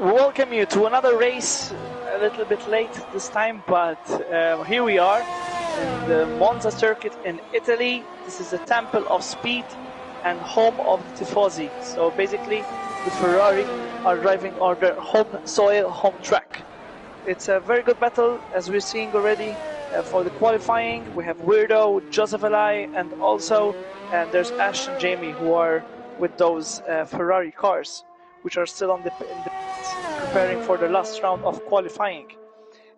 Welcome you to another race, a little bit late this time, but here we are in the Monza circuit in Italy. This is the temple of speed and home of the Tifosi. So basically, the Ferrari are driving on their home soil, home track. It's a very good battle, as we're seeing already. For the qualifying, we have Weirdo, Joseph Eli, and also there's Ash and Jamie, who are with those Ferrari cars, which are still in the preparing for the last round of qualifying.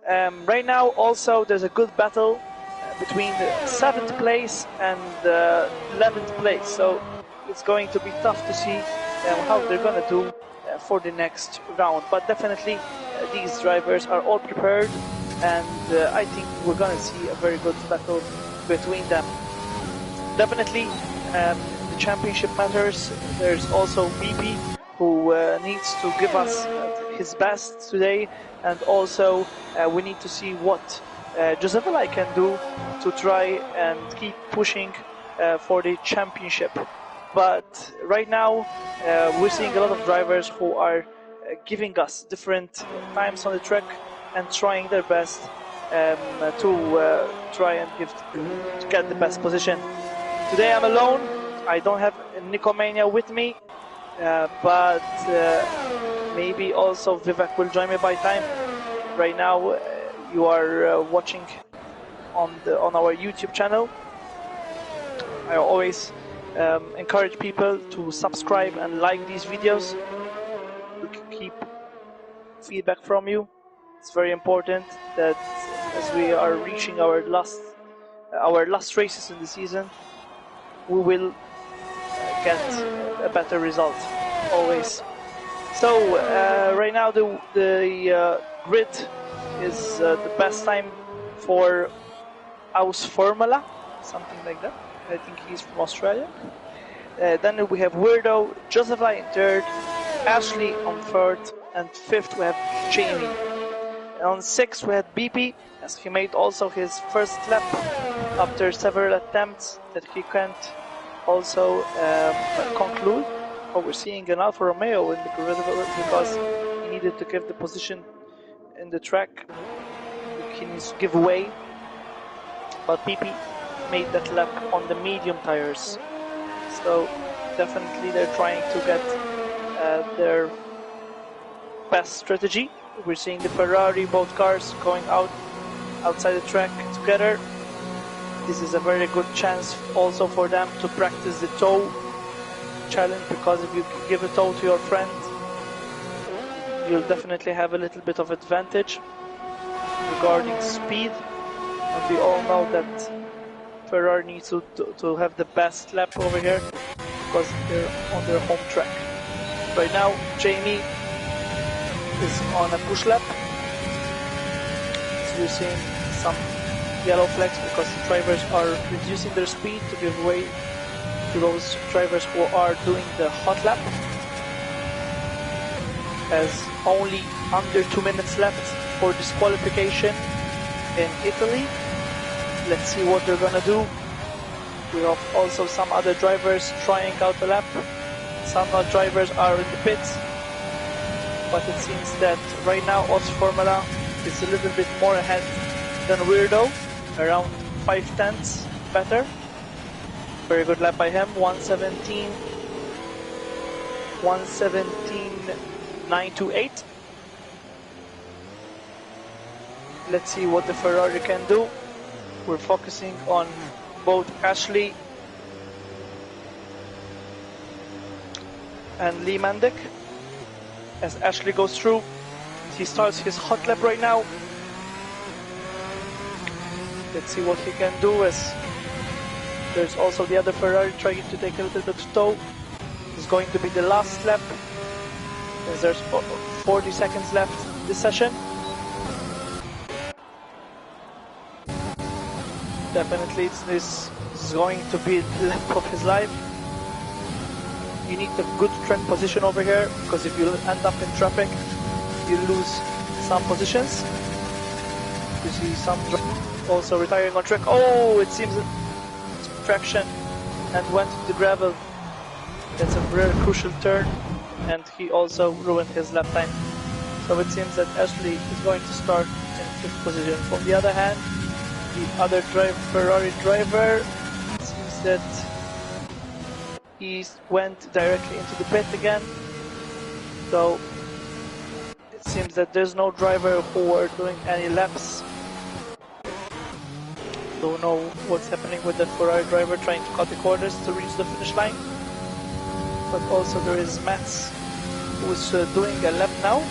Right now, also, there's a good battle between the 7th place and the 11th place. So it's going to be tough to see how they're going to do for the next round. But definitely, these drivers are all prepared, and I think we're going to see a very good battle between them. Definitely, the championship matters. There's also BP, who needs to give us his best today, and also we need to see what Joseph Eli can do to try and keep pushing for the championship. But right now we're seeing a lot of drivers who are giving us different times on the track and trying their best to try and get the best position. Today I'm alone. I don't have Nicomania with me, but maybe also Vivek will join me by time. Right now you are watching on our YouTube channel. I always encourage people to subscribe and like these videos to keep feedback from you. It's very important that as we are reaching our last races in the season, we will get a better result always. So right now the grid is the best time for Aus Formula, something like that. I think he's from Australia. Then we have Weirdo, Joseph Eli in third, Ashley on third, and fifth we have Jamie. And on sixth we had BP, as he made also his first lap after several attempts that he can't also conclude. Oh, we're seeing an Alfa Romeo in the convertible because he needed to give the position in the track. He needs to give way, but BP made that lap on the medium tires. So definitely they're trying to get their best strategy. We're seeing the Ferrari, both cars going outside the track together. This is a very good chance also for them to practice the toe challenge, because if you give a toe to your friend, you'll definitely have a little bit of advantage regarding speed. And we all know that Ferrari needs to have the best lap over here because they're on their home track. Right now, Jamie is on a push lap. introducing some yellow flags because the drivers are reducing their speed to give way to those drivers who are doing the hot lap. As only under 2 minutes left for disqualification in Italy. Let's see what they're gonna do. We have also some other drivers trying out the lap. Some drivers are in the pits, but it seems that right now Oz Formula is a little bit more ahead than Weirdo, around 5/10 better. Very good lap by him, 117.928. Let's see what the Ferrari can do. We're focusing on both Ashley and Lee Mandick. As Ashley goes through, he starts his hot lap right now. Let's see what he can do, as there's also the other Ferrari trying to take a little bit of tow. It's going to be the last lap, as there's 40 seconds left in this session. Definitely this is going to be the lap of his life. You need a good track position over here, because if you end up in traffic, you lose some positions. You see some also retiring on track. Oh, it seems traction and went to the gravel. That's a very crucial turn, and he also ruined his lap time. So it seems that Ashley is going to start in 5th position. From the other hand, the other Ferrari driver, it seems that he went directly into the pit again. So it seems that there's no driver who are doing any laps. Don't know what's happening with the Ferrari driver trying to cut the corners to reach the finish line. But also there is Mats, who is doing a lap now.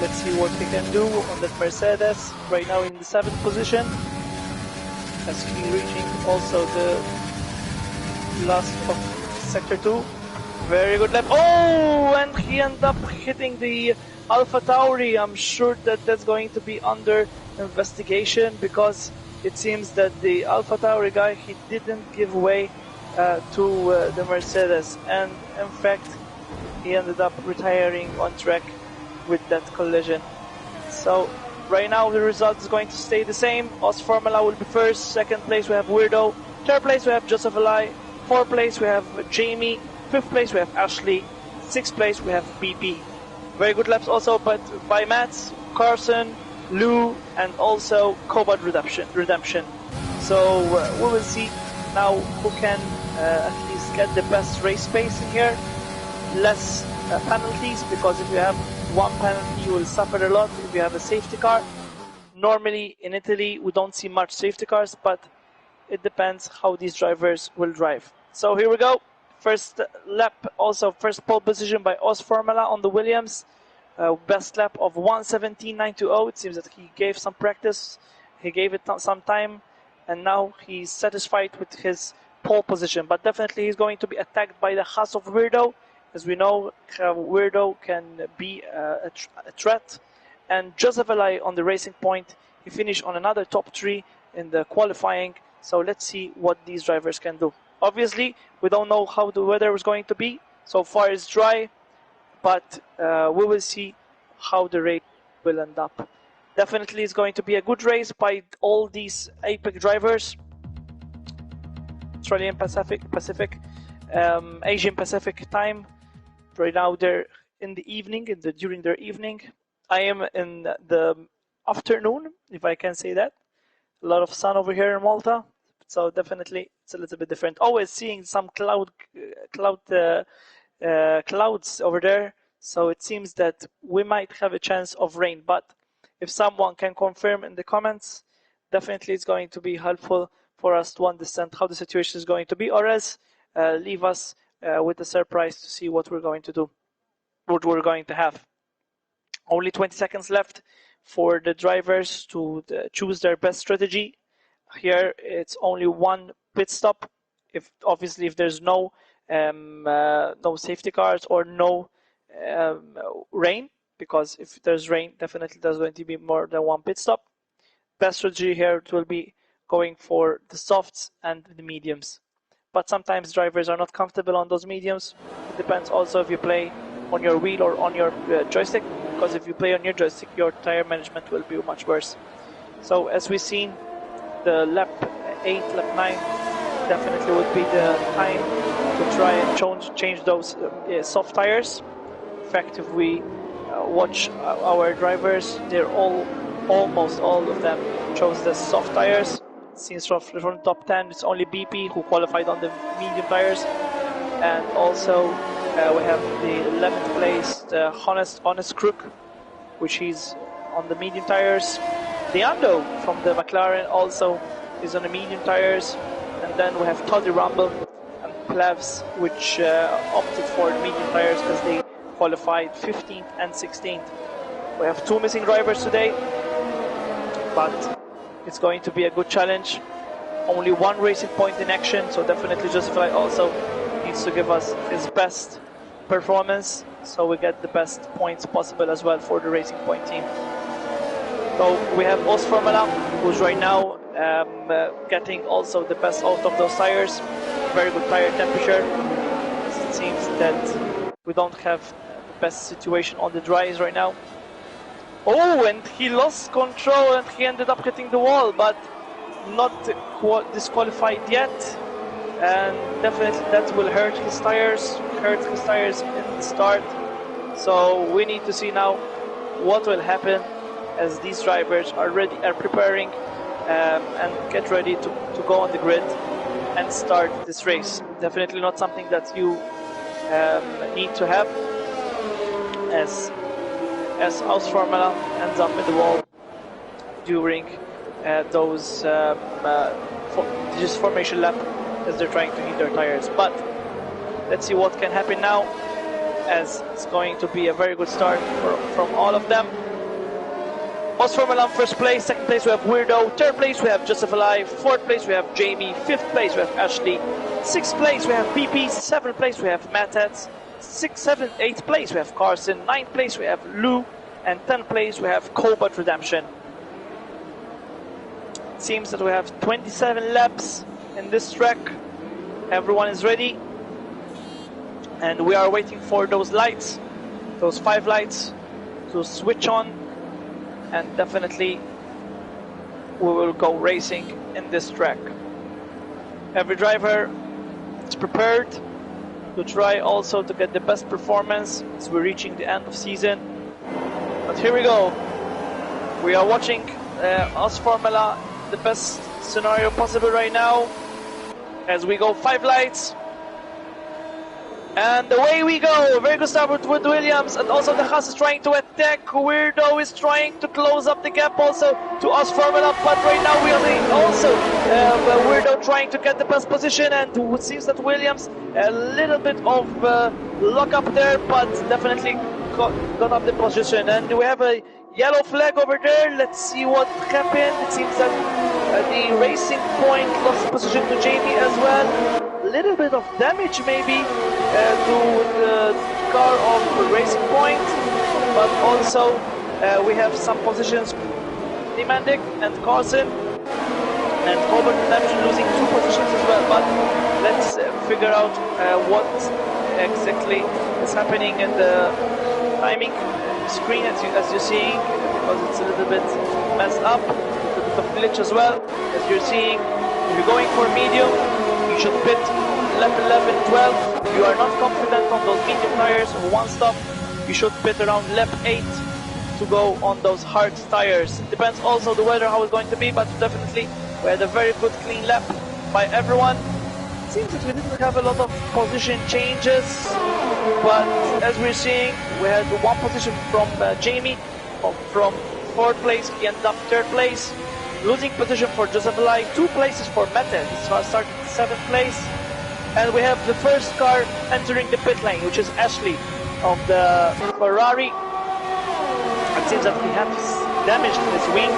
Let's see what he can do on that Mercedes, right now in the 7th position, as he reaching also the last of sector 2. Very good lap. Oh, and he ended up hitting the Alpha Tauri. I'm sure that that's going to be under investigation, because it seems that the Alpha Tauri guy, he didn't give way to the Mercedes, and in fact he ended up retiring on track with that collision. So right now the result is going to stay the same. Oz Formula will be first. 2nd place we have Weirdo. 3rd place we have Joseph Eli. 4th place we have Jamie. 5th place we have Ashley. 6th place we have BP. Very good laps also, but by Mats, Carson, Lou, and also Cobalt Redemption. So we will see now who can at least get the best race pace in here. Less penalties, because if you have one penalty you will suffer a lot if you have a safety car. Normally in Italy we don't see much safety cars, but it depends how these drivers will drive. So here we go. First lap, also first pole position by Oz Formula on the Williams. Best lap of 117.920. It seems that he gave some practice, he gave it some time, and now he's satisfied with his pole position. But definitely he's going to be attacked by the Haas of Weirdo. As we know, Weirdo can be a threat. And Joseph Eli on the Racing Point, he finished on another top 3 in the qualifying. So let's see what these drivers can do. Obviously, we don't know how the weather is going to be. So far it's dry, but we will see how the race will end up. Definitely it's going to be a good race by all these APAC drivers. Australian Pacific, Asian Pacific time. Right now they're in the evening, during their evening. I am in the afternoon, if I can say that. A lot of sun over here in Malta, so definitely it's a little bit different. Always seeing some clouds over there, so it seems that we might have a chance of rain. But if someone can confirm in the comments, definitely it's going to be helpful for us to understand how the situation is going to be, or else leave us with a surprise to see what we're going to do, what we're going to have. Only 20 seconds left for the drivers to choose their best strategy. Here it's only one pit stop. If there's no safety cars or no rain, because if there's rain, definitely there's going to be more than one pit stop. Best strategy here it will be going for the softs and the mediums. But sometimes drivers are not comfortable on those mediums. It depends also if you play on your wheel or on your joystick, because if you play on your joystick, your tire management will be much worse. So as we've seen, the lap 8, lap 9 definitely would be the time to try and change those soft tires. In fact, if we watch our drivers, they're almost all of them chose the soft tires. Since from the top 10, it's only BP who qualified on the medium tires, and also we have the 11th place, the Honest Crook, which is on the medium tires. Deando from the McLaren also is on the medium tires, and then we have Toddy Rumble and Plevs, which opted for the medium tires because they qualified 15th and 16th. We have 2 missing drivers today, but it's going to be a good challenge. Only 1 racing point in action, so definitely Justify also needs to give us his best performance, so we get the best points possible as well for the Racing Point team. So we have Os Formula, who's right now getting also the best out of those tires. Very good tire temperature. It seems that we don't have the best situation on the dries right now. Oh, and he lost control and he ended up hitting the wall, but not disqualified yet. And definitely that will hurt his tires in the start. So we need to see now what will happen as these drivers are preparing and get ready to go on the grid and start this race. Definitely not something that you need to have, as House Formula ends up in the wall during those just formation lap as they're trying to heat their tires. But let's see what can happen now, as it's going to be a very good start from all of them. Os Formula first place, second place we have Weirdo, third place we have Joseph Alive, fourth place we have Jamie, fifth place we have Ashley, sixth place we have BP, seventh place we have Mattats, 6th, 7th, 8th place we have Carson, 9th place we have Lou, and 10th place we have Cobalt Redemption. It seems that we have 27 laps in this track. Everyone is ready, and we are waiting for those lights, those 5 lights to switch on, and definitely we will go racing in this track. Every driver is prepared to try also to get the best performance as we're reaching the end of season. But here we go. We are watching Os Formula, the best scenario possible right now, as we go 5 lights. And away we go. Very good start with Williams, and also the Haas is trying to attack. Weirdo is trying to close up the gap also to Os Formula, but right now we are also Weirdo trying to get the best position, and it seems that Williams a little bit of lock up there, but definitely got up the position. And we have a yellow flag over there. Let's see what happened. It seems that the Racing Point lost position to Jamie as well. A little bit of damage maybe to the car of Racing Point, but also we have some positions, Nimandic and Carson and Cobalt Redemption losing 2 positions as well. But let's figure out what exactly is happening in the timing screen as you're seeing, because it's a little bit messed up, a little bit of glitch as well. As you're seeing, if you're going for medium, you should pit lap 11, 12. If you are not confident on those medium tires of 1 stop, you should pit around lap 8 to go on those hard tires. It depends also the weather how it's going to be, but definitely we had a very good clean lap by everyone. It seems that we didn't have a lot of position changes, but as we're seeing, we had 1 position from Jamie, from 4th place, he ended up 3rd place. Losing position for Joseph Lai, 2 places for Mete, he started 7th place. And we have the first car entering the pit lane, which is Ashley of the Ferrari. It seems that he has damaged his wing.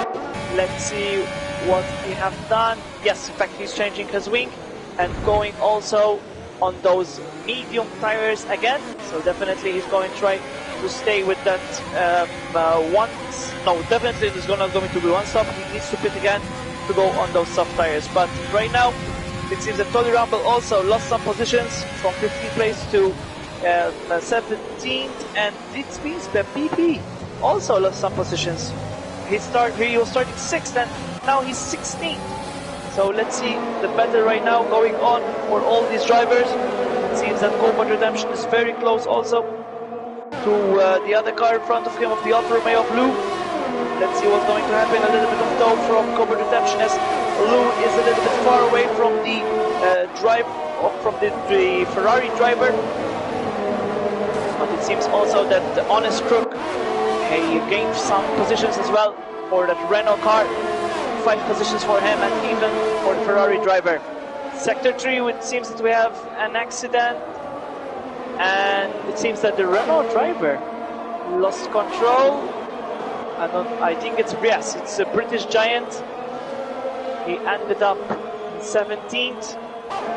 Let's see what he has done. Yes, in fact, he's changing his wing and going also on those medium tires again. So definitely he's going to try to stay with that no, definitely there's not going to be one stop. He needs to pit again to go on those soft tires. But right now, it seems that Tony Rumble also lost some positions from 15th place to 17th, and it means that BP also lost some positions. He was starting 6th, and now he's 16th. So let's see the battle right now going on for all these drivers. It seems that Cobalt Redemption is very close also to the other car in front of him, of the Alfa Romeo Blue. Let's see what's going to happen. A little bit of tow from Cobalt Redemption as Lou is a little bit far away from the the Ferrari driver. But it seems also that the Honest Crook, he gained some positions as well for that Renault car. 5 positions for him, and even for the Ferrari driver. Sector 3, it seems that we have an accident, and it seems that the Renault driver lost control. I think it's a British Giant. He ended up 17th,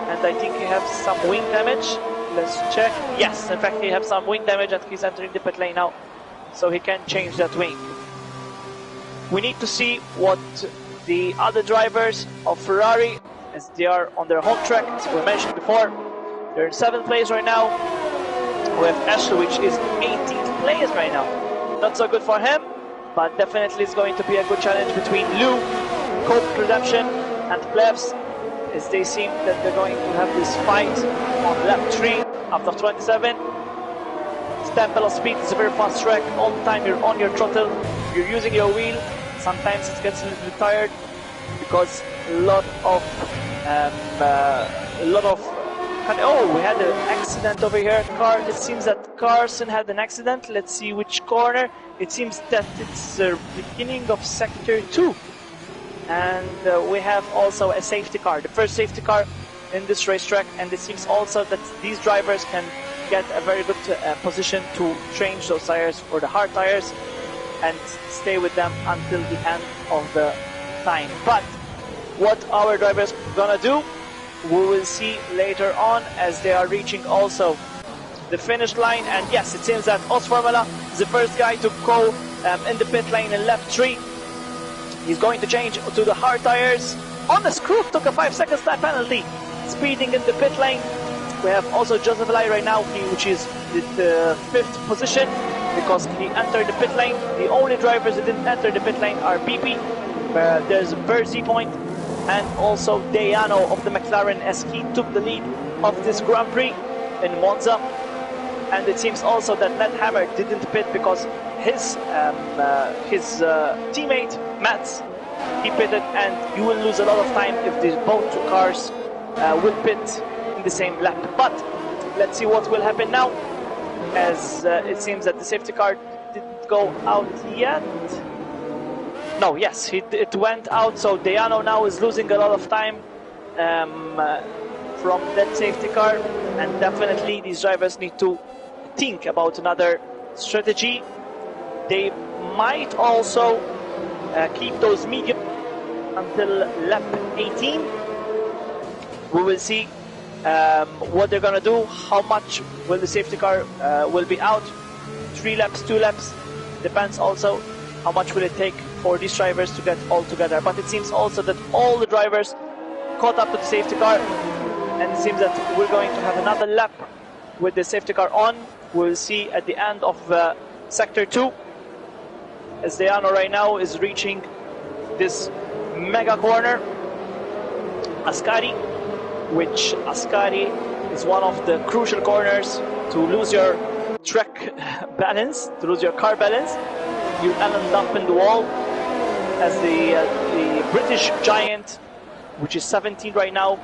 and I think he has some wing damage. Let's check. Yes, in fact he has some wing damage, and he's entering the pit lane now, so he can change that wing. We need to see what the other drivers of Ferrari, as they are on their home track, as we mentioned before. They're in 7th place right now. We have Ashley, which is 18th place right now. Not so good for him, but definitely it's going to be a good challenge between Lou, Cope Redemption, and Plebs, as they seem that they're going to have this fight on lap 3 out of 27. Temple of Speed is a very fast track. All the time you're on your throttle, you're using your wheel. Sometimes it gets a little bit tired because a lot of oh, we had an accident over here. It seems that Carson had an accident. Let's see which corner. It seems that it's the beginning of sector 2, and we have also a safety car, the first safety car in this racetrack, and it seems also that these drivers can get a very good position to change those tires for the hard tires and stay with them until the end of the time. But what our drivers gonna do, we will see later on as they are reaching also the finish line. And yes, it seems that Os Formula is the first guy to go in the pit lane in lap 3. He's going to change to the hard tires. Honest Crook took a 5-second time penalty, speeding in the pit lane. We have also Joseph Lai right now, which is the 5th position, because he entered the pit lane. The only drivers that didn't enter the pit lane are BP, there's Bercy Point, and also Deiano of the McLaren, as he took the lead of this Grand Prix in Monza. And it seems also that Ned Hammer didn't pit because his teammate Mats, he pitted, and you will lose a lot of time if these both cars will pit in the same lap. But let's see what will happen now, as it seems that the safety car didn't go out yet. No, yes, it went out, so Deiano now is losing a lot of time from that safety car, and definitely these drivers need to think about another strategy. They might also keep those medium until lap 18. We will see what they're gonna do. How much will the safety car will be out? 3 laps, 2 laps, depends also how much will it take for these drivers to get all together. But it seems also that all the drivers caught up to the safety car, and it seems that we're going to have another lap with the safety car on. We'll see at the end of sector 2, as Deiano right now is reaching this mega corner, Ascari, which Ascari is one of the crucial corners to lose your track balance, to lose your car balance. You end up in the wall, as the British Giant, which is 17 right now,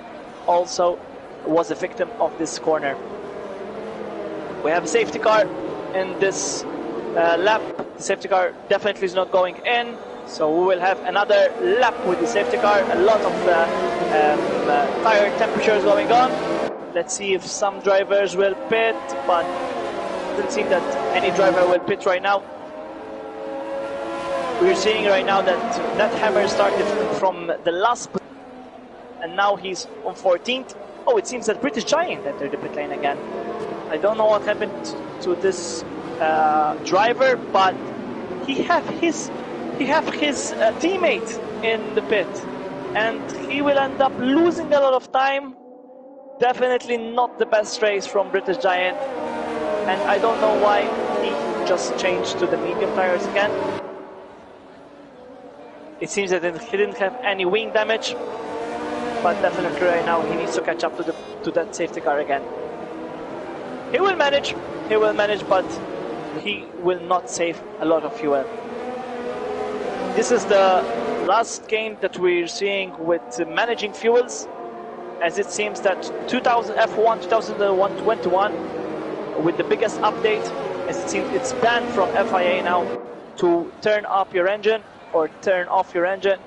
also was a victim of this corner. We have a safety car in this lap. The safety car definitely is not going in, so we will have another lap with the safety car. A lot of tire temperatures going on. Let's see if some drivers will pit, but it doesn't seem that any driver will pit right now. We're seeing right now that Nat Hammer started from the last, and now he's on 14th. Oh, it seems that British Giant entered the pit lane again. I don't know what happened to this driver, but he have his teammate in the pit, and he will end up losing a lot of time. Definitely not the best race from British Giant, and I don't know why he just changed to the medium tires again. It seems that he didn't have any wing damage, but definitely right now he needs to catch up to that safety car again. He will manage, but he will not save a lot of fuel. This is the last game that we're seeing with managing fuels, as it seems that F1 2021 with the biggest update, as it seems it's banned from FIA now to turn up your engine or turn off your engine,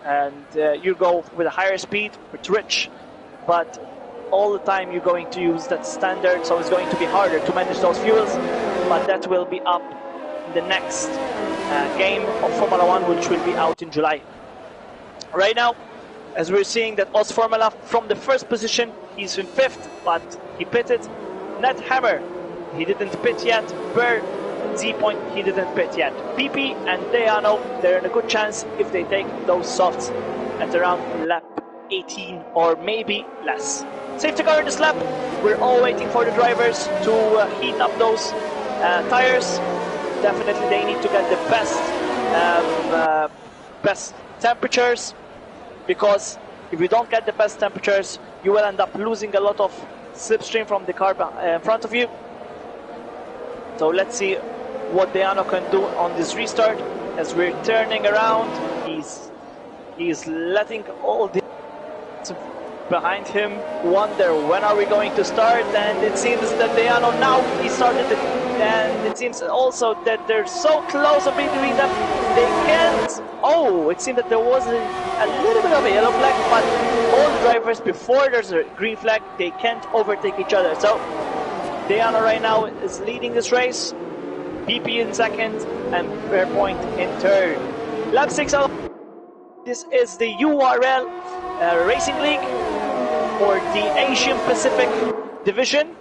and you go with a higher speed, with rich, but all the time you're going to use that standard, so it's going to be harder to manage those fuels, but that will be up in the next game of Formula 1, which will be out in July. Right now, as we're seeing that Os Formula from the first position, he's in 5th, but he pitted. Ned Hammer, he didn't pit yet. Burr, Z-Point, he didn't pit yet. PP and Deano, they're in a good chance if they take those softs at around lap 18 or maybe less. Safety car in this lap. We're all waiting for the drivers to heat up those tires. Definitely they need to get the best temperatures, because if you don't get the best temperatures, you will end up losing a lot of slipstream from the car in front of you. So let's see what Deano can do on this restart. As we're turning around, he's letting all the behind him wonder when are we going to start, and it seems that Deano now he started it, and it seems also that they're so close in between them they can't. Oh, it seemed that there was a little bit of a yellow flag, but all the drivers before there's a green flag, they can't overtake each other. So Deano right now is leading this race, PP in 2nd and Fairpoint in 3rd. Lap 6 out. This is the URL Racing League for the Asian Pacific Division.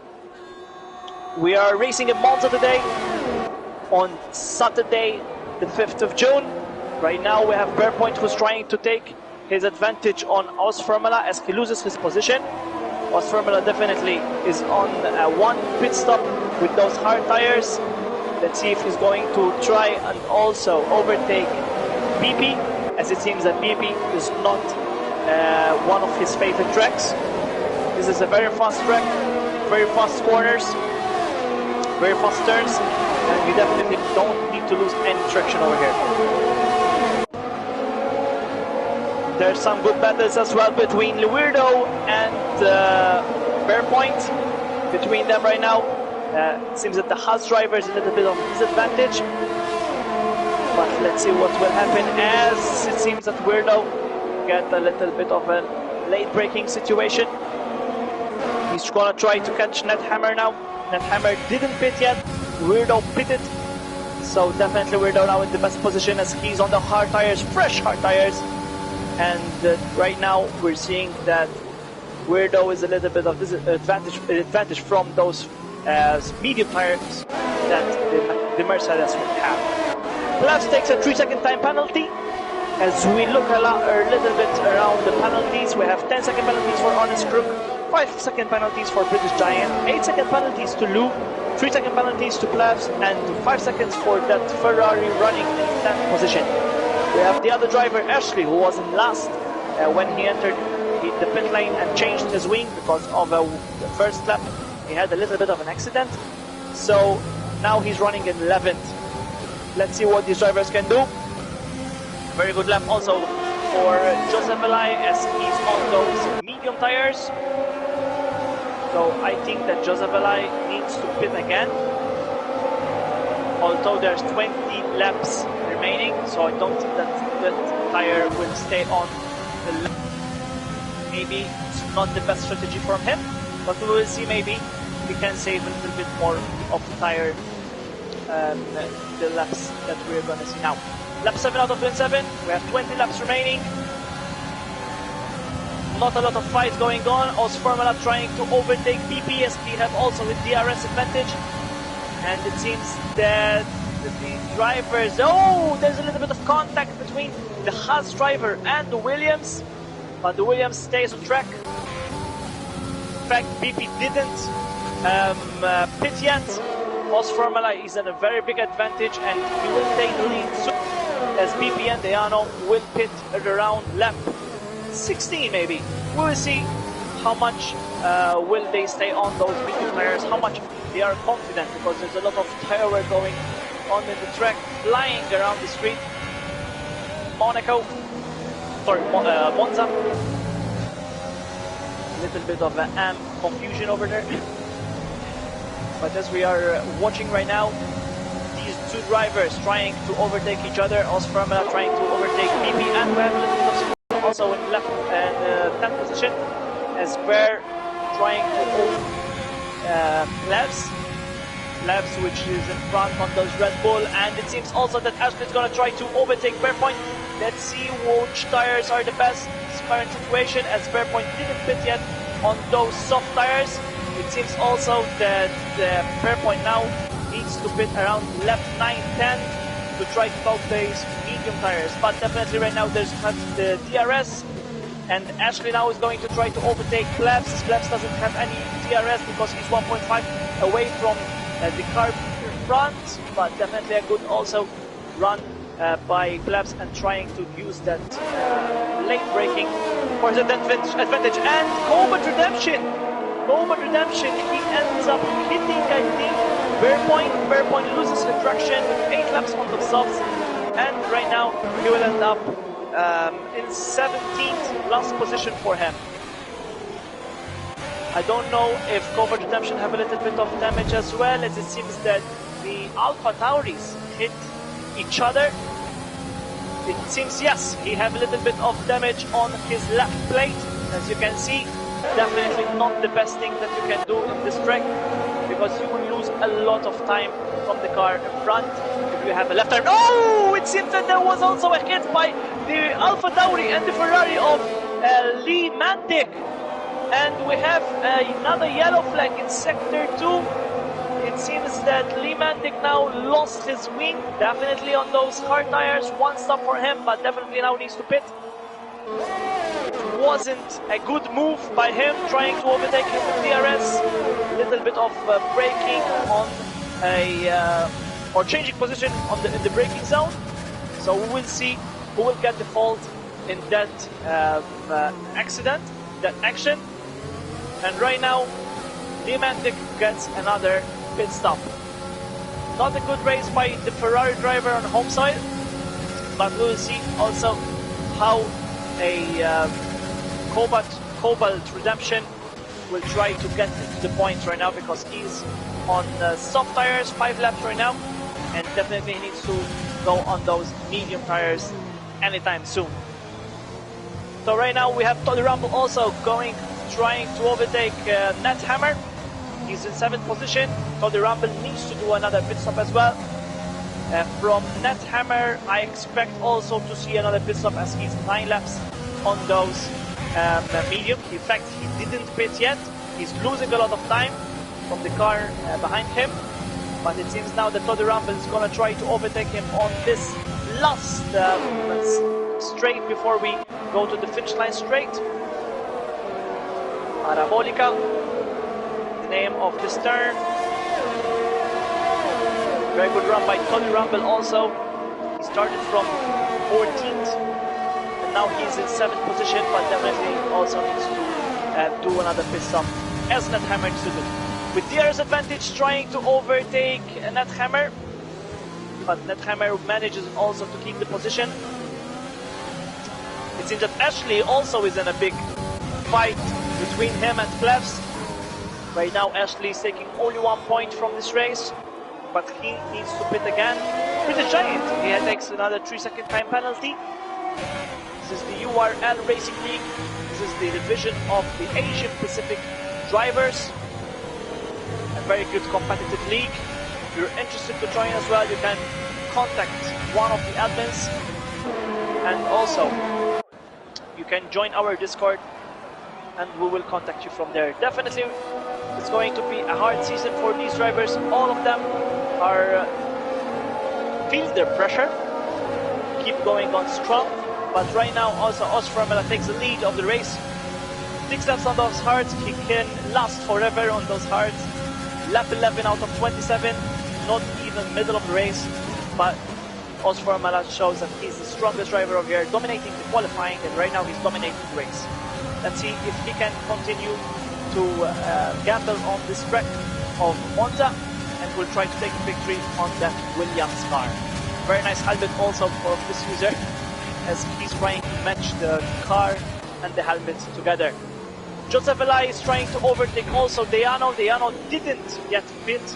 We are racing in Monza today on Saturday the 5th of June. Right now we have Fairpoint who's trying to take his advantage on Os Formula as he loses his position. Os Formula definitely is on one pit stop with those hard tires. Let's see if he's going to try and also overtake PP, as it seems that PP is not one of his favorite tracks. This is a very fast track, very fast corners, very fast turns, and you definitely don't need to lose any traction over here. There's some good battles as well between Weirdo and Fairpoint. Between them right now, it seems that the Haas driver is a little bit of disadvantage. But let's see what will happen, as it seems that Weirdo get a little bit of a late braking situation. He's gonna try to catch Ned Hammer now. Ned Hammer didn't pit yet. Weirdo pitted. So definitely Weirdo now in the best position as he's on the hard tires, fresh hard tires. And right now we're seeing that Weirdo is a little bit of disadvantage from those medium tires that the Mercedes will have. Plafs takes a 3-second time penalty. As we look a little bit around the penalties, we have 10-second penalties for Honest Crook, 5-second penalties for British Giant, 8-second penalties to Lou, 3-second penalties to Plafs, and 5 seconds for that Ferrari running in 10th position. We have the other driver, Ashley, who was in last when he entered the pit lane and changed his wing because of the first lap. He had a little bit of an accident, so now he's running in 11th. Let's see what these drivers can do. Very good lap also for Joseph Eli as he's on those medium tires. So I think that Joseph Eli needs to pit again. Although there's 20 laps remaining, so I don't think that that tire will stay on the lap. Maybe it's not the best strategy from him, but we will see. Maybe we can save a little bit more of the tire, the laps that we're going to see now. Lap 7 out of 27, we have 20 laps remaining. Not a lot of fights going on. Os Formula trying to overtake PP as we have also with DRS advantage. and it seems that the drivers, oh, there's a little bit of contact between the Haas driver and the Williams, but the Williams stays on track. In fact, BP didn't pit yet. Most Formula is in a very big advantage, and he will take the lead soon, as BP and Deano will pit at around lap 16 maybe. We will see how much will they stay on those medium tires, how much they are confident, because there's a lot of tire wear going on in the track, flying around the street. Monza. A little bit of confusion over there. But as we are watching right now, these two drivers trying to overtake each other, Formula trying to overtake BP, and we have a little bit of speed also in left and 10th position, as Bear trying to hold Labs, which is in front on those Red Bull, and it seems also that Ashley is going to try to overtake Bearpoint. Let's see which tires are the best in this current situation, as Bearpoint didn't pit yet on those soft tires. It seems also that Bearpoint now needs to pit around lap 9-10 to try to talk these medium tires, but definitely right now there's the DRS, and Ashley now is going to try to overtake Plebs. Plebs doesn't have any DRS because he's 1.5 away from the car in front, but definitely a good also run by Plebs, and trying to use that late braking for his advantage. And Cobalt Redemption, he ends up hitting, I think, Bearpoint loses the traction with 8 laps on the softs, and right now he will end up in 17th last position for him. I don't know if Covert Redemption have a little bit of damage as well, as it seems that the Alpha Tauris hit each other. It seems, yes, he have a little bit of damage on his left plate, as you can see. Definitely not the best thing that you can do in this track, because you will lose a lot of time from the car in front if you have a left turn. Oh, it seems that there was also a hit by the Alpha Tauri and the Ferrari of Lee Mantic. And we have another yellow flag in sector 2. It seems that Lee Mantic now lost his wing, definitely on those hard tires. One stop for him, but definitely now needs to pit. It wasn't a good move by him, trying to overtake him with DRS. A little bit of braking on or changing position on in the braking zone. So we will see who will get the fault in that that action. And right now, Demantic gets another pit stop. Not a good race by the Ferrari driver on the home side, but we will see also how a Cobalt Redemption will try to get into the points right now, because he's on soft tires, 5 laps right now, and definitely he needs to go on those medium tires anytime soon. So right now we have Toddy Rumble also trying to overtake Nethammer. He's in 7th position. Toddy Rumble needs to do another pit stop as well. From Nethammer, I expect also to see another pit stop, as he's 9 laps on those medium. In fact, he didn't pit yet. He's losing a lot of time from the car behind him. But it seems now that Toddy Rumble is going to try to overtake him on this last straight before we go to the finish line straight. Parabolica, the name of this turn. Very good run by Toddy Rumble also. He started from 14th, and now he's in 7th position, but definitely also needs to do another pit stop, as Nethammer needs to do. With DRS advantage, trying to overtake Nethammer, but Nethammer manages also to keep the position. It seems that Ashley also is in a big fight between him and Plebs. Right now Ashley is taking only 1 point from this race, but he needs to pit again. British Giant, he takes another 3-second time penalty. This is the URL Racing League. This is the division of the Asian Pacific drivers. A very good competitive league. If you're interested to join as well, you can contact one of the admins, and also you can join our Discord, and we will contact you from there. Definitely It's going to be a hard season for these drivers. All of them are feeling their pressure, keep going on strong. But right now, also Osformela takes the lead of the race. 6 laps on those hards. He can last forever on those hards. Lap 11 out of 27, not even middle of the race, but Osformela shows that he's the strongest driver of here, dominating the qualifying, and right now he's dominating the race. Let's see if he can continue to gamble on this track of Monza, and will try to take the victory on that Williams car. Very nice helmet also for this user, as he's trying to match the car and the helmets together. Joseph Elai is trying to overtake also Deano. Deano didn't get fit,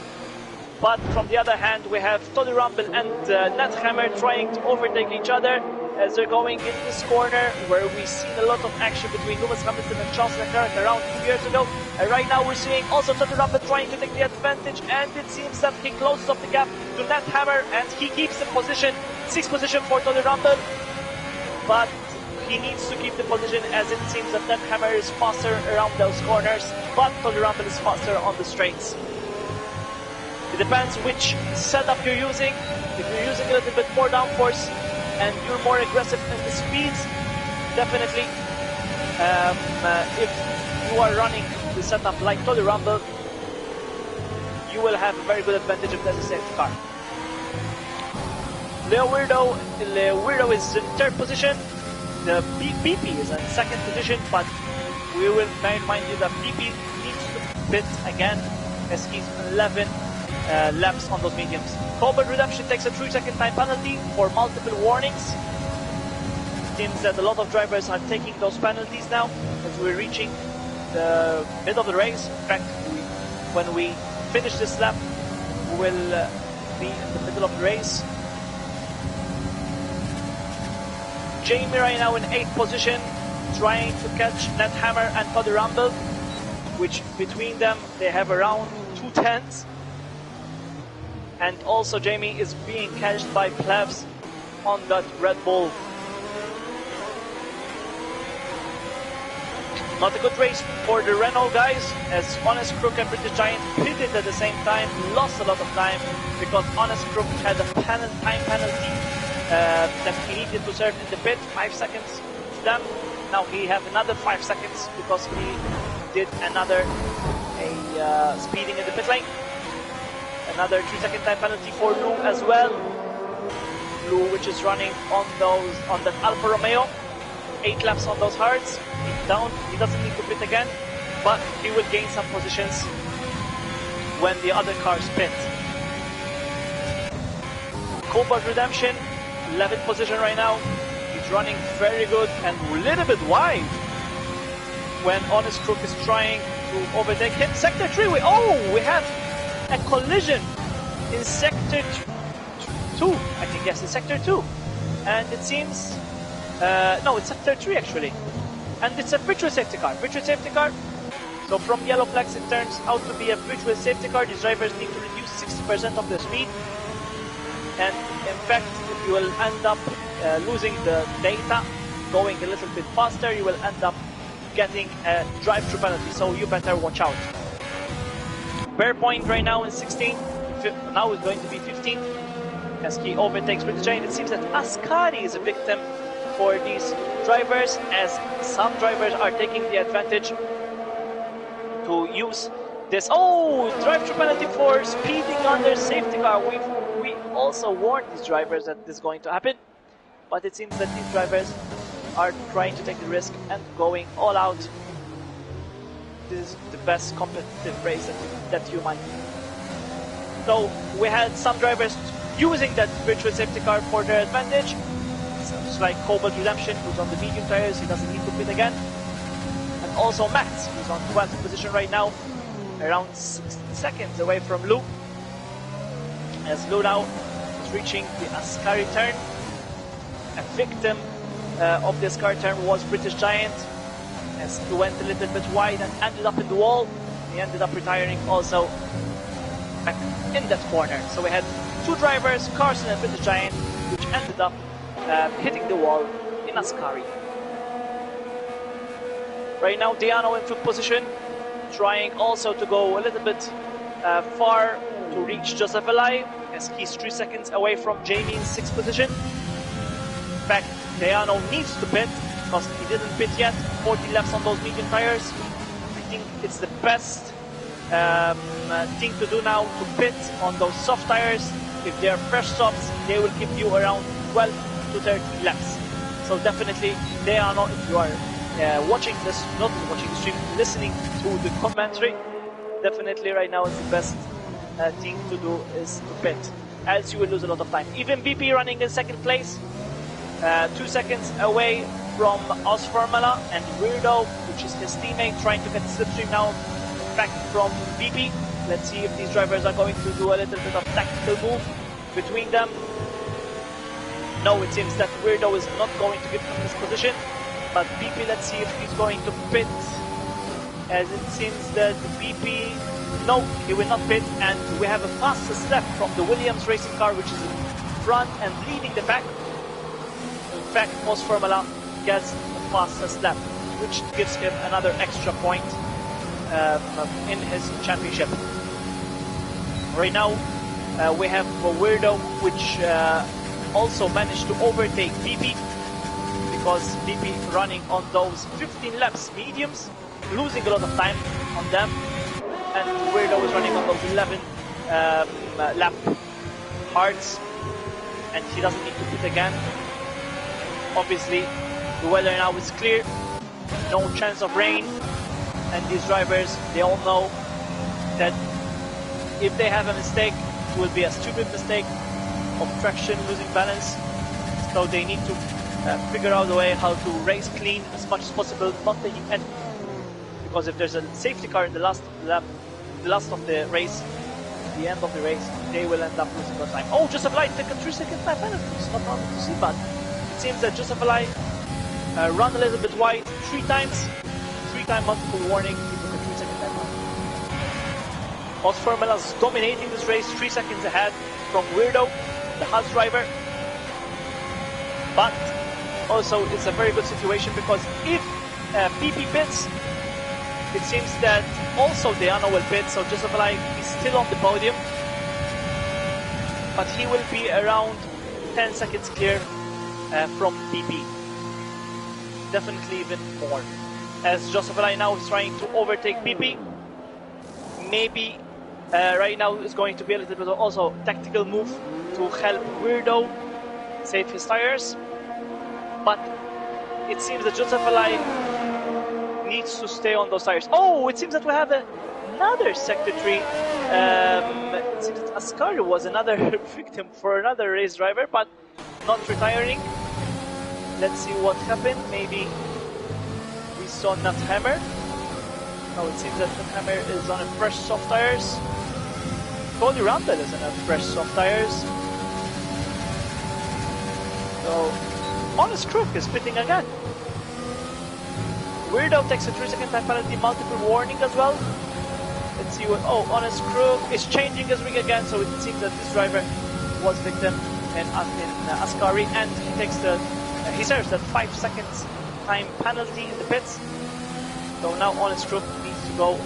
but from the other hand we have Toddy Rumble and Nethammer trying to overtake each other as they're going in this corner where we've seen a lot of action between Lewis Hamilton and Charles Leclerc around 2 years ago. And right now we're seeing also Toddy Rumble trying to take the advantage, and it seems that he closes up the gap to Nethammer and he keeps the position. 6th position for Toddy Rumble, but he needs to keep the position as it seems that Nethammer is faster around those corners, but Toddy Rumble is faster on the straights. It depends which setup you're using. If you're using a little bit more downforce and you're more aggressive in the speeds, definitely if you are running the setup like Toddy Rumble, you will have a very good advantage if there's a safety car. Leo Weirdo is in 3rd position. The BP is in 2nd position, but we will remind you that BP needs to pit again as he's 11 laps on those mediums. Cobalt Redemption takes a 3-second time penalty for multiple warnings. It seems that a lot of drivers are taking those penalties now as we're reaching the middle of the race. In fact, when we finish this lap, we will be in the middle of the race. Jamie right now in 8th position, trying to catch Nethammer and Toddy Rumble, which between them they have around 2 tenths. And also Jamie is being catched by Plebs on that Red Bull. Not a good race for the Renault guys, as Honest Crook and British Giant pitted at the same time, lost a lot of time because Honest Crook had a time penalty that he needed to serve in the pit, 5 seconds to them. Now he have another 5 seconds because he did another speeding in the pit lane. Another 3-second time penalty for Lou as well. Lou, which is running on that Alfa Romeo, 8 laps on those hards. He's down, he doesn't need to pit again, but he will gain some positions when the other cars pit. Cobalt Redemption, 11th position right now. He's running very good and a little bit wide when Honest Crook is trying to overtake him. Sector 3, we have a collision in Sector 2, I think, yes, in Sector 2. And it seems, no, it's Sector 3 actually. And it's a virtual safety car. So from yellow flags it turns out to be a virtual safety car. These drivers need to reduce 60% of their speed. And in fact, if you will end up losing the data, going a little bit faster, you will end up getting a drive-through penalty, so you better watch out. Bear Point right now is 16, now it's going to be 15, as he overtakes British Giant. It seems that Ascari is a victim for these drivers, as some drivers are taking the advantage to use this. Oh, drive-through penalty for speeding on their safety car. We also warned these drivers that this is going to happen, but it seems that these drivers are trying to take the risk and going all out. This is the best competitive race that you might. So we had some drivers using that virtual safety car for their advantage. It's like Cobalt Redemption, who's on the medium tires, he doesn't need to pit again. And also Max, who's on 12th position right now, around 60 seconds away from Lou. As Lou now is reaching the Ascari turn. A victim of this car turn was British Giant, as he went a little bit wide and ended up in the wall. He ended up retiring also back in that corner. So we had two drivers, Carson and British Giant, which ended up hitting the wall in Ascari. Right now, Diano in 5th position, trying also to go a little bit far to reach Joseph Eli, as he's 3 seconds away from Jamie in 6th position. In fact, Deano needs to pit because he didn't pit yet. 40 laps on those medium tires. I think it's the best thing to do now, to pit on those soft tires. If they are fresh softs, they will give you around 12 to 13 laps. So definitely, Deano, if you are watching this, not watching the stream, listening to the commentary, definitely right now is the best thing to do is to pit, else you will lose a lot of time. Even BP running in 2nd place, 2 seconds away from Os Formula, and Weirdo, which is his teammate, trying to get the slipstream now back from BP. Let's see if these drivers are going to do a little bit of tactical move between them. No, it seems that Weirdo is not going to give him this position, but BP, let's see if he's going to pit, as it seems that BP, no, he will not pit, and we have a fastest lap from the Williams racing car, which is in front and leading the pack. In fact, Os Formula gets the fastest lap, which gives him another extra point in his championship. Right now, we have Weirdo, which also managed to overtake BP, because BP running on those 15 laps mediums, losing a lot of time on them, and Weirdo is running on those 11 lap hards, and he doesn't need to pit again. Obviously, the weather now is clear, no chance of rain, and these drivers, they all know that if they have a mistake, it will be a stupid mistake of traction, losing balance. So they need to figure out a way how to race clean as much as possible, not taking any. Because if there's a safety car in the last lap, the last of the race, the end of the race, they will end up losing more time. Oh, Joseph Eli took a 3-second time penalty. It's not hard to see, but it seems that Joseph Eli run a little bit wide 3 times. 3-time multiple warning. He took a 3-second time penalty. Os Formula is dominating this race, 3 seconds ahead from Weirdo, the Haas driver. But also it's a very good situation, because if PP pits, it seems that also Deano will pit, so Joseph Eli is still on the podium, but he will be around 10 seconds clear from PP. Definitely even more, as Joseph Eli now is trying to overtake PP. Maybe right now is going to be a little bit of also tactical move to help Weirdo save his tires, but it seems that Joseph Eli needs to stay on those tires. Oh, it seems that we have another sector 3. It seems that Ascari was another victim for another race driver, but not retiring. Let's see what happened. Maybe we saw Nuthammer. No, it seems that Nuthammer is on a fresh soft tires. Cody Randall is on a fresh soft tires. So, Honest Crook is pitting again. Weirdo takes a 3-second time penalty, multiple warning as well. Let's see what. Oh, Honest Crook is changing his rig again, so it seems that this driver was victim in Ascari, and he takes the. He serves that 5 seconds time penalty in the pits. So now Honest Crook needs to go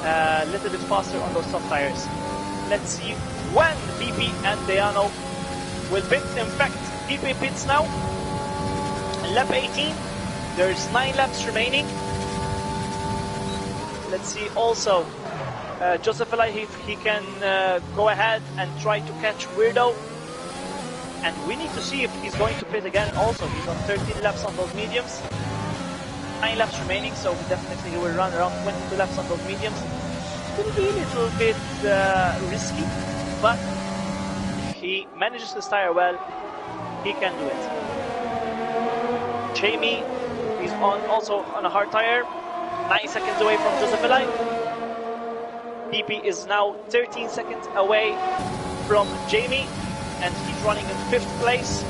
a little bit faster on those soft tires. Let's see when BP and Deano will pit. In fact, BP pits now. Lap 18. There's 9 laps remaining. Let's see also Joseph Eli, if he can go ahead and try to catch Weirdo. And we need to see if he's going to pit again also. He's on 13 laps on those mediums. 9 laps remaining, so definitely he will run around 22 laps on those mediums. It will be a little bit risky, but if he manages to tire well, he can do it. Jamie, he's also on a hard tire, 9 seconds away from Joseph Eli. BP is now 13 seconds away from Jamie, and he's running in 5th place.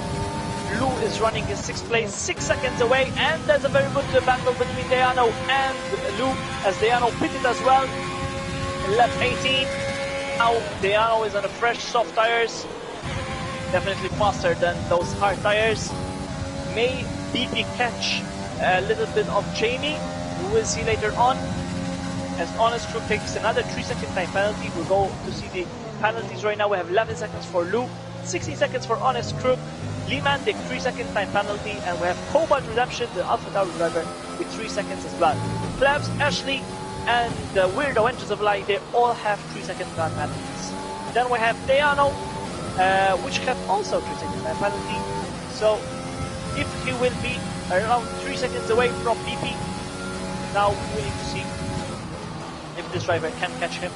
Lou is running in 6th place, 6 seconds away, and there's a very good battle between Deano and Lou, as Deano pitted as well. Lap 18, now Deano is on a fresh soft tires, definitely faster than those hard tires. May BP catch a little bit of Jamie, we will see later on. as Honest Crook takes another 3-second time penalty. We'll go to see the penalties right now. We have 11 seconds for Lou, 16 seconds for Honest Crook, Lee Mandic 3-second time penalty, and we have Cobalt Redemption, the Alpha Tower driver, with 3 seconds as well. Plebs, Ashley, and Weirdo and Joseph Lai, they all have 3-second time penalties. Then we have Deano, which have also 3-second time penalty. So if he will be around 3 seconds away from BP, now we need to see if this driver can catch him,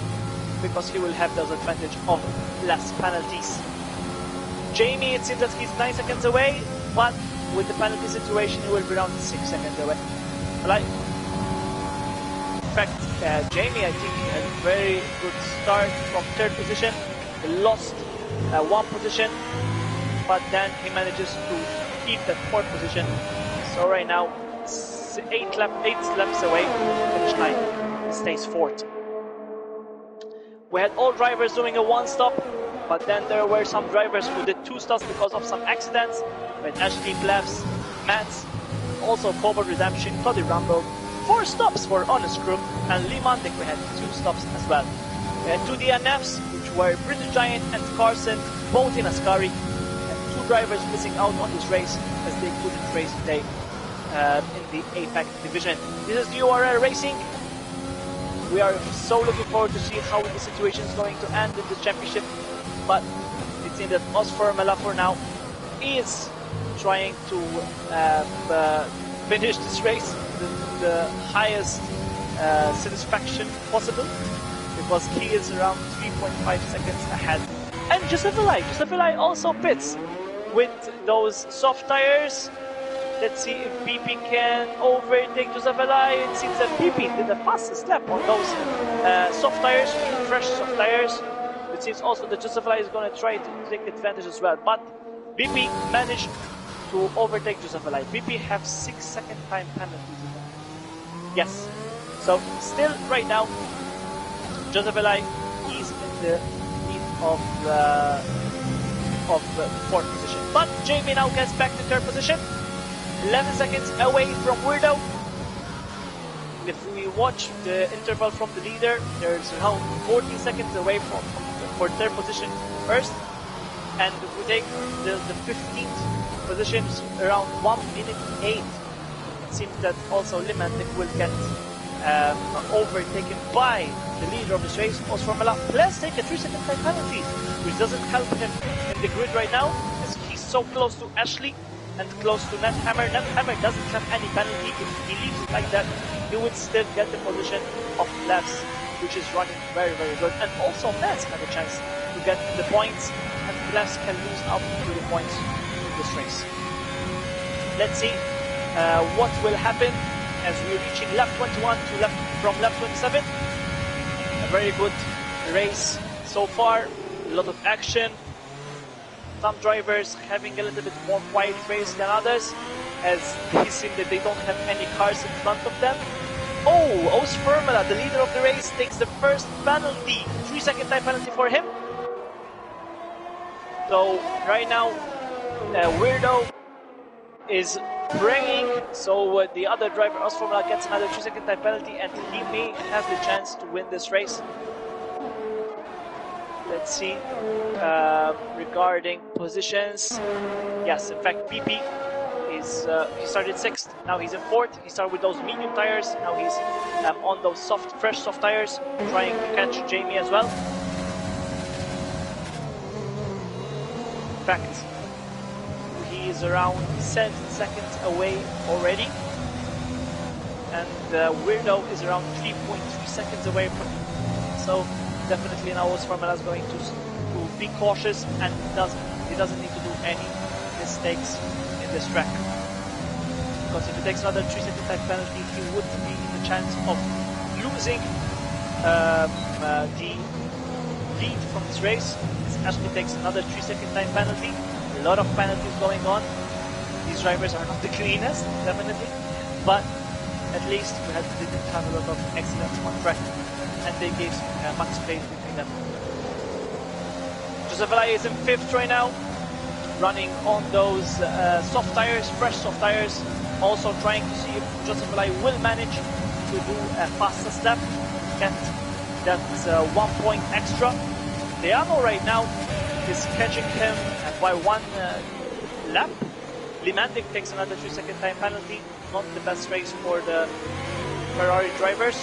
because he will have those advantage of less penalties. Jamie, it seems that he's 9 seconds away, but with the penalty situation, he will be around 6 seconds away. Like, in fact, Jamie, I think, had a very good start from 3rd position. He lost 1 position, but then he manages to keep that 4th position. So right now, 8 laps away from the finish line. He stays 4th. We had all drivers doing a 1-stop, but then there were some drivers who did 2 stops because of some accidents. With Ashley, Plebs, Mats, also Cobalt Redemption, Cody Rumble. 4 stops for Honest Crook, and Lee Mandic, we had 2 stops as well. We had 2 DNFs, which were British Giant and Carson, both in Ascari, and 2 drivers missing out on this race as they couldn't race today in the APAC division. This is URL Racing. We are so looking forward to see how the situation is going to end in the championship, but it seems that Formula for now is trying to finish this race with the highest satisfaction possible, because he is around 3.5 seconds ahead. And Joseph Eli also pits with those soft tires. Let's see if BP can overtake Joseph Eli. It seems that BP did the fastest lap on those soft tires, fresh soft tires. It seems also that Joseph Eli is going to try to take advantage as well, but BP managed to overtake Joseph Eli. BP have 6-second time penalties. Yes. So still right now, Joseph Eli is in the lead of the 4th position. But Jamie now gets back to 3rd position. 11 seconds away from Weirdo. If we watch the interval from the leader, there's around 14 seconds away for 3rd position first. And if we take the 15th position, around 1 minute 8. It seems that also Lee Mandic will get overtaken by the leader of this race, Formula. Let's take a 3-second time penalty, which doesn't help him in the grid right now, as he's so close to Ashley and close to Nethammer. Nethammer doesn't have any penalty. If he leaves it like that, he would still get the position of Plebs, which is running very, very good. And also Mats have a chance to get the points, and Plebs can lose out to the points in this race. Let's see what will happen as we're reaching lap 21 to from lap 27. A very good race so far, a lot of action. Some drivers having a little bit more quiet race than others, as they seem that they don't have any cars in front of them. Oh, Formula, the leader of the race, takes the first penalty. 3-second time penalty for him. So right now, Weirdo is bringing, so the other driver, Formula, gets another 3-second time penalty, and he may have the chance to win this race. Let's see, regarding positions. Yes, in fact, BP is, he started 6th, now he's in 4th. He started with those medium tires, now he's on those fresh soft tires, trying to catch Jamie as well. In fact, he is around 7 seconds away already, and Weirdo is around 3.3 seconds away from him. So definitely now Formula is going to be cautious, and he doesn't need to do any mistakes in this track, because if he takes another 3-second time penalty, he would be in the chance of losing the lead from this race. This actually takes another 3-second time penalty. A lot of penalties going on. These drivers are not the cleanest, definitely, but at least we didn't have a lot of accidents on track, and they gave much space between them. Joseph Eli is in 5th right now, running on those soft tires, fresh soft tires. Also trying to see if Joseph Eli will manage to do a fastest lap. get that 1 point extra. Deano right now is catching him by 1 lap. Limandic takes another 3-second time penalty. Not the best race for the Ferrari drivers.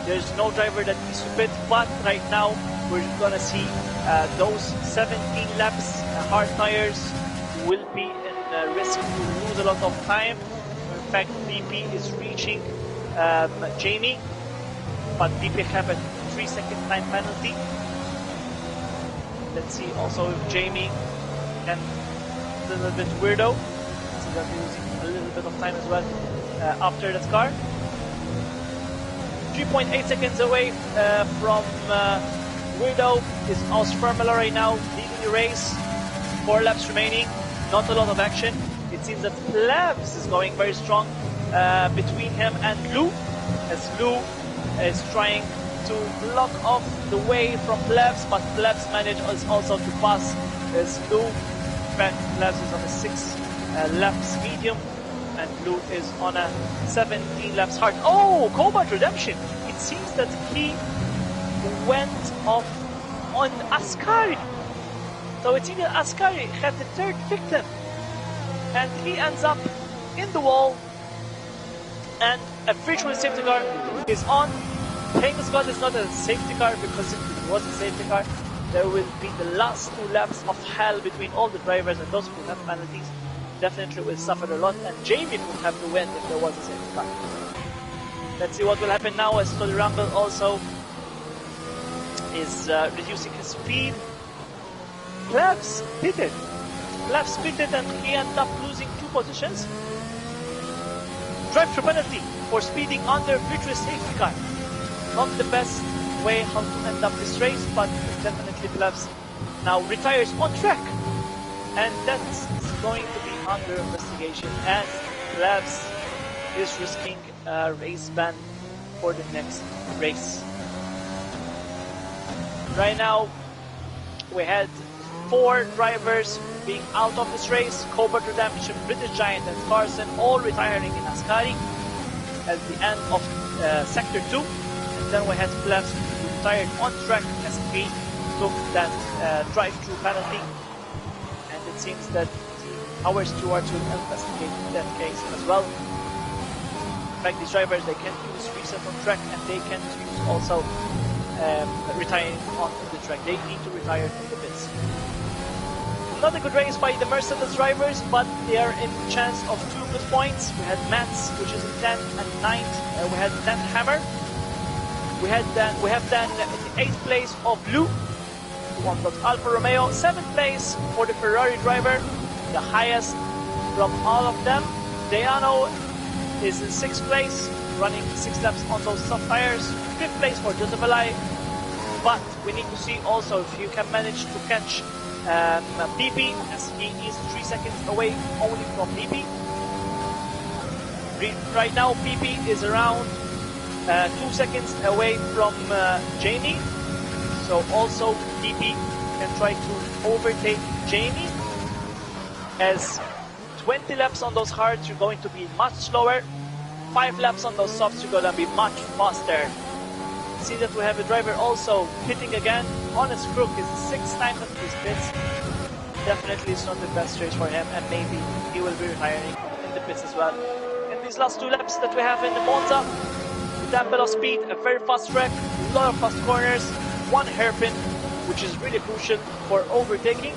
There's no driver that needs to pit, but right now we're gonna see those 17 laps hard tires will be in risk to lose a lot of time. In fact, BP is reaching Jamie, but BP have a 3-second time penalty. Let's see also if Jamie can a little bit weirdo. So they're losing a little bit of time as well after that car. 3.8 seconds away from Weirdo is Osfermela right now, leading the race. 4 laps remaining, not a lot of action. It seems that Plebs is going very strong between him and Lou, as Lou is trying to block off the way from Plebs, but Plebs manages also to pass as Lou. In fact, Plebs is on a 6 laps medium, and Lou is on a 17 laps hard. Oh, Cobalt Redemption! It seems that he went off on Ascari. So it seems that Ascari had the 3rd victim, and he ends up in the wall, and a virtual safety car is on. Thank God it's not a safety car, because if it was a safety car, there will be the last 2 laps of hell between all the drivers, and those who have penalties definitely will suffer a lot, and Jamie would have to win if there was a safety car. Let's see what will happen now, as Tolly Rumble also is reducing his speed. Plebs pitted. Plebs pitted, and he ended up losing 2 positions. Drive-through penalty for speeding under virtuous safety car. Not the best way how to end up this race, but definitely Plebs now retires on track, and that's going to be under investigation, as Plebs is risking a race ban for the next race. Right now we had 4 drivers being out of this race: Cobalt Redemption, British Giant, and Carson, all retiring in Ascari at the end of Sector 2. And then we had Plebs who retired on track as he took that drive-through penalty. And it seems that our stewards will investigate that case as well. In fact, these drivers, they can use reset on track, and they can use also retiring on the track. They need to retire from the pits. Not a good race by the Mercedes drivers, but they are in chance of 2 good points. We had Mats, which is in 10th and 9th. We had Dan Hammer. We have then the 8th place of Lou, who won Alfa Romeo. 7th place for the Ferrari driver, the highest from all of them. Deano is in 6th place, running 6 laps on those soft tires. 5th place for Joseph Alai, but we need to see also if you can manage to catch BP, as he is 3 seconds away only from BP. Right now BP is around 2 seconds away from Jamie, so also BP can try to overtake Jamie, as 20 laps on those hards you're going to be much slower. 5 laps on those softs you're going to be much faster. See that we have a driver also pitting again. Honest Crook is the 6th time that he pits. Definitely it's not the best race for him, and maybe he will be retiring in the pits as well. In these last 2 laps that we have in the Monza, the Temple of Speed, a very fast track, a lot of fast corners, 1 hairpin, which is really crucial for overtaking.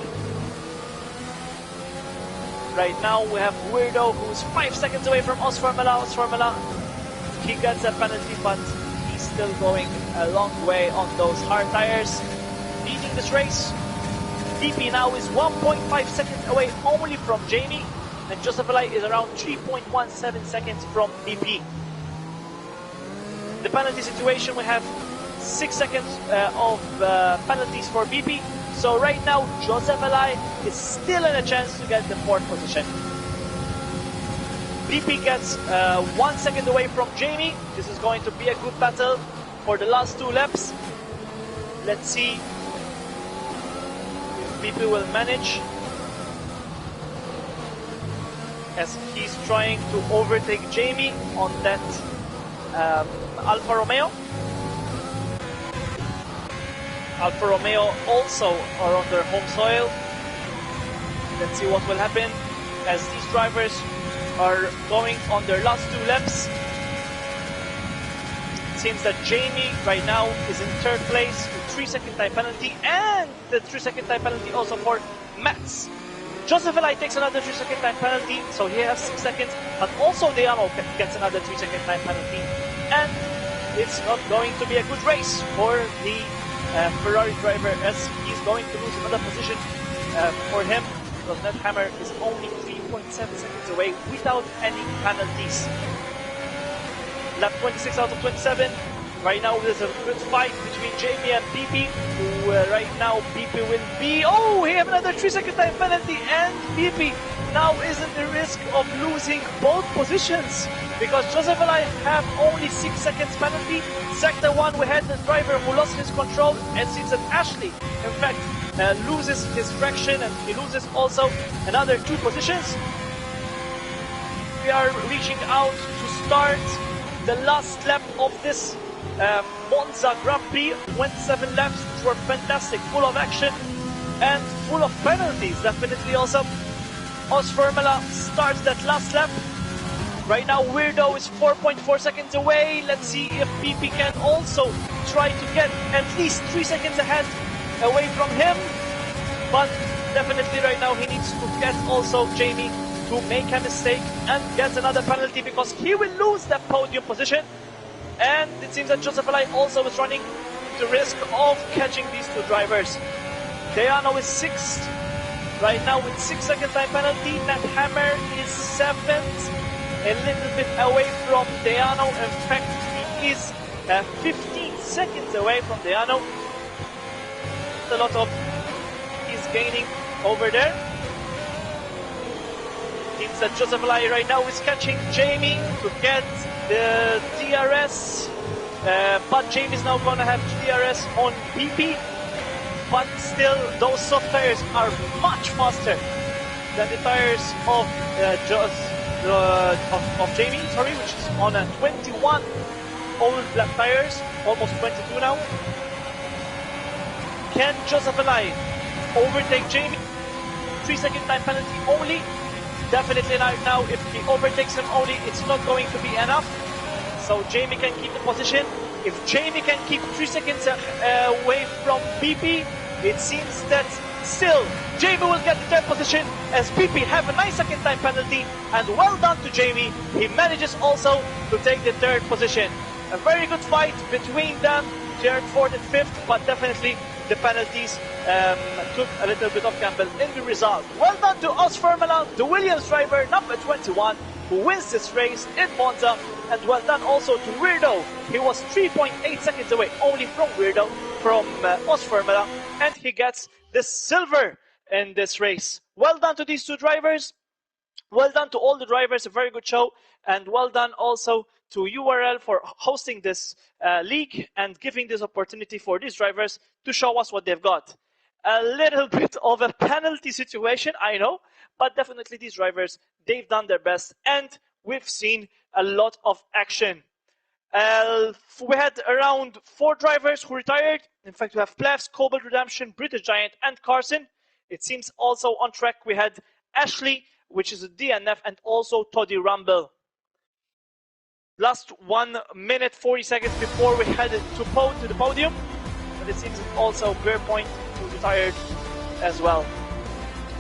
Right now we have Weirdo, who's 5 seconds away from Osfermela. Osfermela, he gets a penalty, but he's still going a long way on those hard tires. Leading this race, BP now is 1.5 seconds away only from Jamie, and Joseph Alai is around 3.17 seconds from BP. The penalty situation, we have 6 seconds of penalties for BP. So right now, Joseph Alai is still in a chance to get the 4th position. BP gets 1 second away from Jamie. This is going to be a good battle for the last 2 laps. Let's see if BP will manage, as he's trying to overtake Jamie on that Alfa Romeo. Alfa Romeo also are on their home soil. Let's see what will happen as these drivers are going on their last 2 laps. It seems that Jamie right now is in 3rd place with 3-second time penalty, and the 3-second time penalty also for Mats. Joseph Eli takes another 3-second time penalty, so he has 6 seconds, but also Deano gets another 3-second time penalty, and it's not going to be a good race for the Ferrari driver, as he's going to lose another position for him, because Ned Hammer is only 3.7 seconds away without any penalties. Lap 26 out of 27. Right now there's a good fight between Jamie and PP, who right now PP will be... Oh, he have another 3-second time penalty, and PP now is in the risk of losing both positions, because Joseph and I have only 6 seconds penalty. Sector 1 we had the driver who lost his control, and seems that Ashley in fact loses his traction, and he loses also another 2 positions. We are reaching out to start the last lap of this Monza Grand Prix. 27 laps, which were fantastic, full of action and full of penalties, definitely also. Os Formula starts that last lap. Right now Weirdo is 4.4 seconds away. Let's see if PP can also try to get at least 3 seconds ahead away from him. But definitely right now he needs to get also Jamie to make a mistake and get another penalty, because he will lose that podium position. And it seems that Joseph Eli also is running the risk of catching these 2 drivers. Deano is 6th right now with 6-second time penalty. Nat Hammer is 7th, a little bit away from Deano. In fact, he is 15 seconds away from Deano. A lot of he's gaining over there. Seems that Joseph Eli right now is catching Jamie to get the DRS, but Jamie's now going to have DRS on PP. But still, those soft tires are much faster than the tires of Jamie, sorry, which is on a 21 old black tires, almost 22 now. Can Joseph Eli overtake Jamie? 3-second time penalty only. Definitely not now. If he overtakes him only, it's not going to be enough. So Jamie can keep the position. If Jamie can keep 3 seconds away from PP, it seems that still Jamie will get the 3rd position, as PP have a 9-second time penalty. And well done to Jamie. He manages also to take the 3rd position. A very good fight between them, 3rd, 4th and 5th, but definitely the penalties took a little bit of gamble in the result. Well done to Os Formula, the Williams driver, number 21, who wins this race in Monza. And well done also to Weirdo. He was 3.8 seconds away only from Weirdo, from Os Formula, and he gets the silver in this race. Well done to these 2 drivers. Well done to all the drivers, a very good show. And well done also to URL for hosting this league and giving this opportunity for these drivers to show us what they've got. A little bit of a penalty situation, I know, but definitely these drivers, they've done their best, and we've seen a lot of action. We had around 4 drivers who retired. In fact, we have Plevs, Cobalt Redemption, British Giant, and Carson. It seems also on track we had Ashley, which is a DNF, and also Toddy Rumble. Last 1 minute 40 seconds before we headed to the podium, but it seems also Bear Point who retired as well.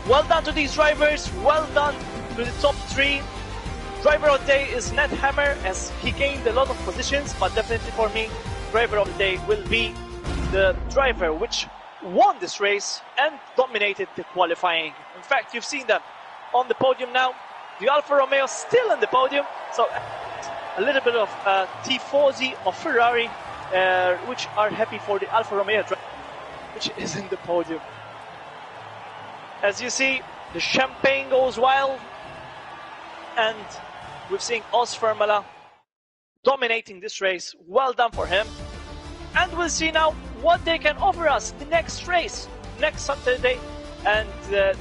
Well done to these drivers. Well done to the top 3. Driver of the day is Ned Hammer, as he gained a lot of positions, but definitely for me, driver of the day will be the driver which won this race and dominated the qualifying. In fact, you've seen them on the podium now. The Alfa Romeo still on the podium, so a little bit of tifosi of Ferrari, which are happy for the Alfa Romeo driver, which is in the podium. As you see, the champagne goes wild, and we've seen Os Formula dominating this race. Well done for him. And we'll see now what they can offer us the next race, next Saturday. And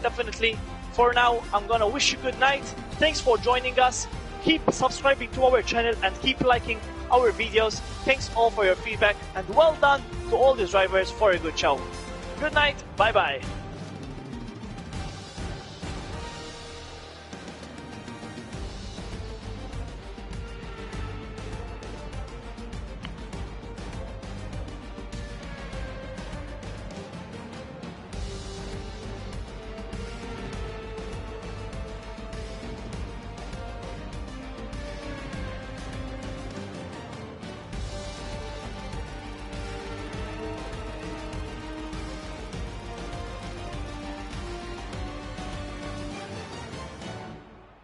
definitely, for now, I'm gonna wish you good night. Thanks for joining us. Keep subscribing to our channel and keep liking our videos. Thanks all for your feedback, and well done to all these drivers for a good show. Good night, bye bye.